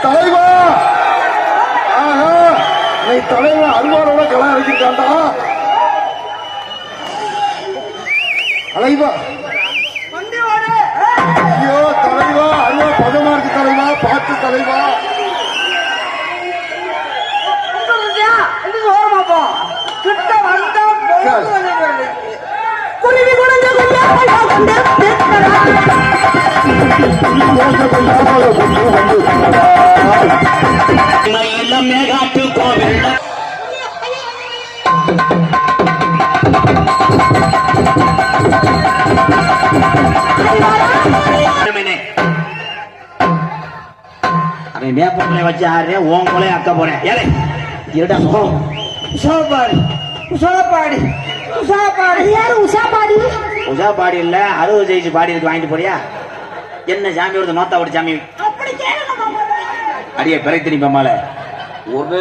தலைவா தலைவா அருவாரோட களம் இறக்கிருக்காண்டா. தலைவா ஐயோ தலைவா அருவா பதமா இருக்கு தலைவா, பார்த்து தலைவா. மேகாட்டு கோவில் அவன் வேப்பங்களை வச்சு ஆடுறேன், உன் கொலை அக்க போறேன். ஏழை இருடா உஷாபாடி உஷாபாடி உஷாபாடி யாரு உஷாபாடி? உஷாபாடி இல்ல, 60 ஜெயிச்சு பாடி இருக்கு, வாங்கிட்டு போறியா? என்ன சாமியோட நோத்தா ஒரு சாமி அடியே பிறை திரும்பி மாலை ஒரு